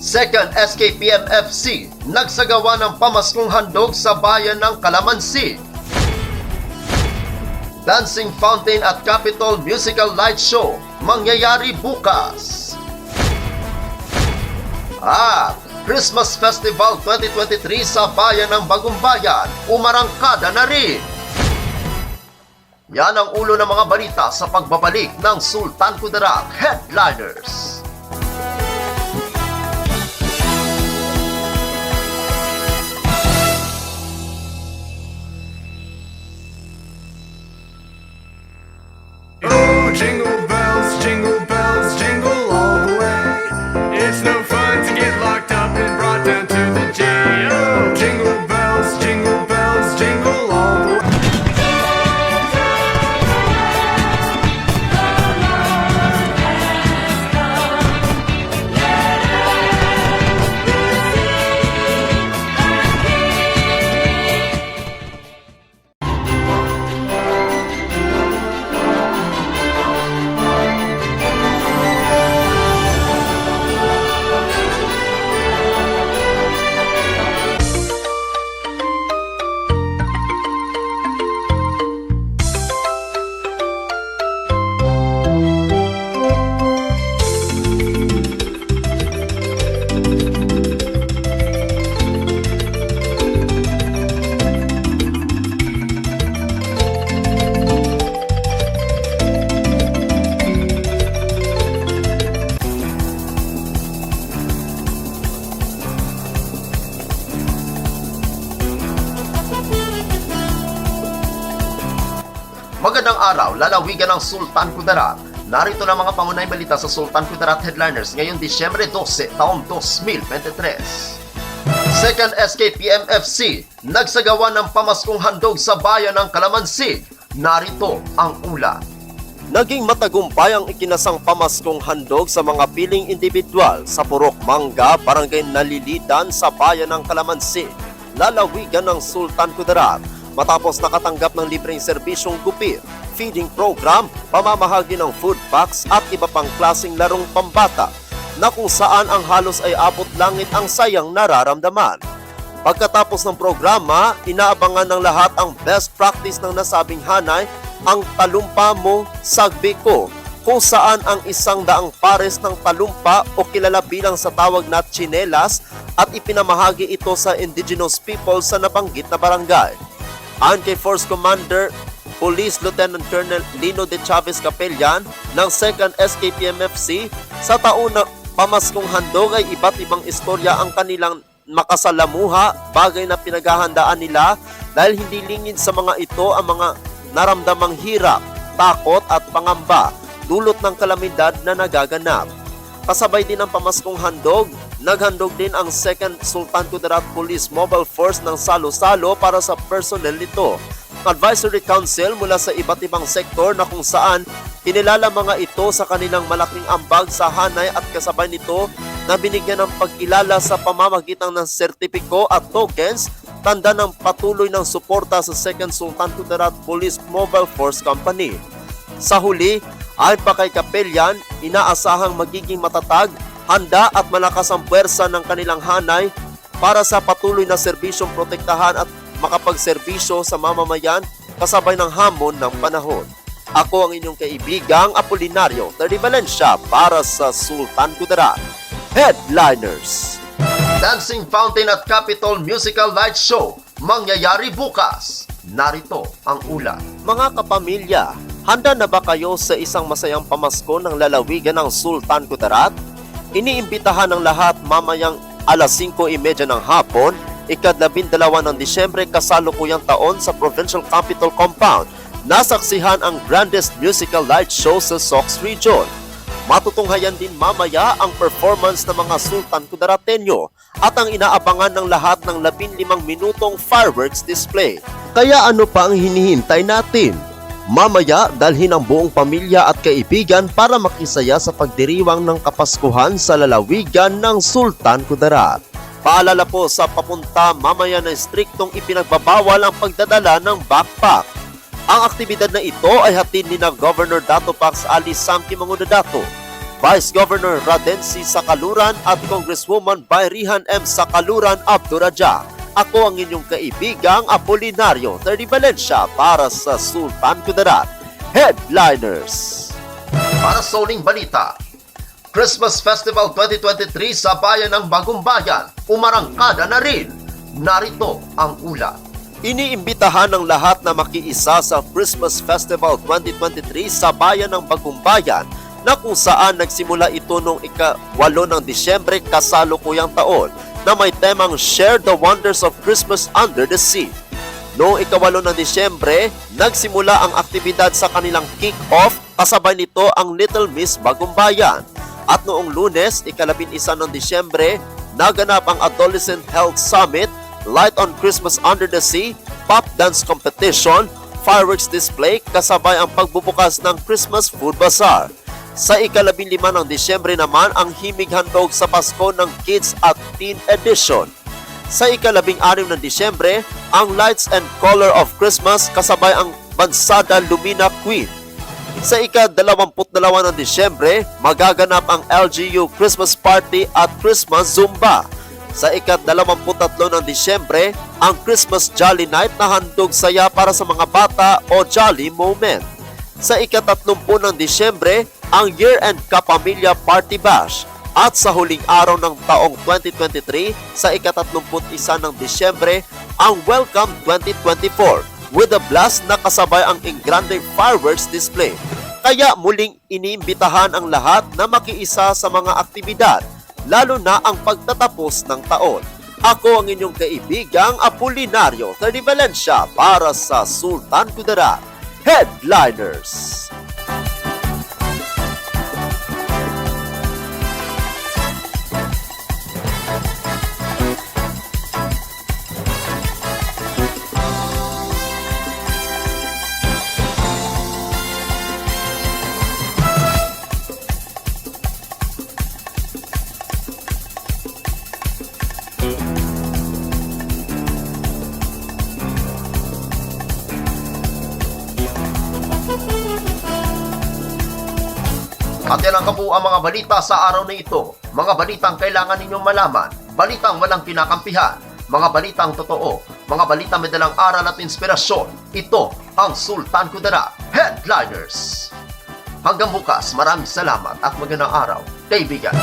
2nd SKPMFC nagsagawa ng pamaskong handog sa bayan ng Calamansi. Dancing Fountain at Capitol Musical Light Show mangyayari bukas. At Christmas Festival 2023 sa bayan ng Bagumbayan umarangkada na rin. Yan ang ulo ng mga balita sa pagbabalik ng Sultan Kudarat Headliners. Jingle bells, jingle all the way. It's no fun to get locked up and brought down to the jail. Jingle bells, jingle all the way. Magandang araw, lalawigan ng Sultan Kudarat. Narito na mga pangunahing balita sa Sultan Kudarat Headliners ngayong Disyembre 12, taong 2023. 2nd SKPMFC nagsagawa ng pamaskong handog sa bayan ng Calamansi. Narito ang ulat. Naging matagumpay ang ikinasang pamaskong handog sa mga piling individual sa Purok Mangga, Barangay Nalilitan sa bayan ng Calamansi, lalawigan ng Sultan Kudarat. Matapos nakatanggap ng libreng serbisyong gupit, feeding program, pamamahagi ng food packs at iba pang klaseng larong pambata na kung saan ang halos ay abot langit ang sayang nararamdaman. Pagkatapos ng programa, inaabangan ng lahat ang best practice ng nasabing hanay, ang talumpa mo, sagbi ko, kung saan ang 100 pares ng talumpa o kilala bilang sa tawag na tsinelas at ipinamahagi ito sa indigenous people sa nabanggit na barangay. Ayon kay Force Commander Police Lieutenant Colonel Lino de Chavez Capellan ng 2nd SKPMFC, sa taon na pamaskong handog ay iba't ibang istorya ang kanilang makasalamuha, bagay na pinaghahandaan nila dahil hindi lingid sa mga ito ang mga naramdamang hirap, takot at pangamba dulot ng kalamidad na nagaganap. Kasabay din ang pamaskong handog, naghandog din ang 2nd Sultan Kudarat Police Mobile Force ng salo-salo para sa personnel nito. Advisory Council mula sa iba't ibang sektor na kung saan kinilala mga ito sa kanilang malaking ambag sa hanay at kasabay nito na binigyan ng pagkilala sa pamamagitan ng sertipiko at tokens, tanda ng patuloy ng suporta sa 2nd Sultan Kudarat Police Mobile Force Company. Sa huli, ayon pa kay Capellan, inaasahang magiging matatag, handa at malakas ang puwersa ng kanilang hanay para sa patuloy na serbisyong protektahan at makapagserbisyo sa mamamayan kasabay ng hamon ng panahon. Ako ang inyong kaibigang Apolinario Terry Valencia para sa Sultan Kudarat Headliners. Dancing Fountain at Capitol Musical Light Show mangyayari bukas. Narito ang ulat. Mga kapamilya, handa na ba kayo sa isang masayang pamasko ng lalawigan ng Sultan Kudarat? Iniimbitahan ng lahat mamayang alas 5:30 ng hapon, ika-12 ng Disyembre kasalukuyang taon sa Provincial Capitol Compound. Nasaksihan ang grandest musical light show sa Sox Region. Matutunghayan din mamaya ang performance ng mga Sultan Kudarateño at ang inaabangan ng lahat ng 15 minutong fireworks display. Kaya ano pa ang hinihintay natin? Mamaya, dalhin ang buong pamilya at kaibigan para makisaya sa pagdiriwang ng Kapaskuhan sa lalawigan ng Sultan Kudarat. Paalala po sa papunta, mamaya na striktong ipinagbabawal ang pagdadala ng backpack. Ang aktibidad na ito ay hatid ni na Governor Dato Pax Ali Samki Mangudadato, Vice Governor Radensi Sakaluran at Congresswoman Bayrihan M. Sakaluran Abduraja. Ako ang inyong kaibigang Apolinario 30 Valencia para sa Sultan Kudarat. Headliners. Para sa uling balita, Christmas Festival 2023 sa bayan ng Bagong Bayan, umarangkada na rin. Narito ang ulat. Iniimbitahan ng lahat na makiisa sa Christmas Festival 2023 sa bayan ng Bagong Bayan na kung saan nagsimula ito noong ika-8 ng Disyembre kasalukuyang taon na may temang Share the Wonders of Christmas Under the Sea. Noong ika-8 ng Disyembre, nagsimula ang aktibidad sa kanilang kick-off kasabay nito ang Little Miss Bagong Bayan. At noong Lunes, ika-11 ng Disyembre, naganap ang Adolescent Health Summit, Light on Christmas Under the Sea, Pop Dance Competition, Fireworks Display kasabay ang pagbubukas ng Christmas Food Bazaar. Sa ika-15 ng Disyembre naman ang Himig Handog sa Pasko ng Kids at Teen Edition. Sa ika-16 ng Disyembre, ang Lights and Color of Christmas kasabay ang Bansada Lumina Queen. Sa ika-22 ng Disyembre, magaganap ang LGU Christmas Party at Christmas Zumba. Sa ika-23 ng Disyembre, ang Christmas Jolly Night na handog saya para sa mga bata o Jolly Moment. Sa ika-30 ng Disyembre, ang Year-End Kapamilya Party Bash. At sa huling araw ng taong 2023, sa ika-31 ng Disyembre, ang Welcome 2024 with a blast na kasabay ang Engrande Fireworks Display. Kaya muling iniimbitahan ang lahat na makiisa sa mga aktibidad, lalo na ang pagtatapos ng taon. Ako ang inyong kaibigang Apolinario 30 Valencia para sa Sultan Kudarat. Headliners. At yan ang kabuuan mga balita sa araw na ito. Mga balitang kailangan ninyong malaman, balitang walang kinakampihan, mga balitang totoo, mga balitang may dalang aral at inspirasyon. Ito ang Sultan Kudarat Headliners. Hanggang bukas, maraming salamat at magandang araw, kaibigan.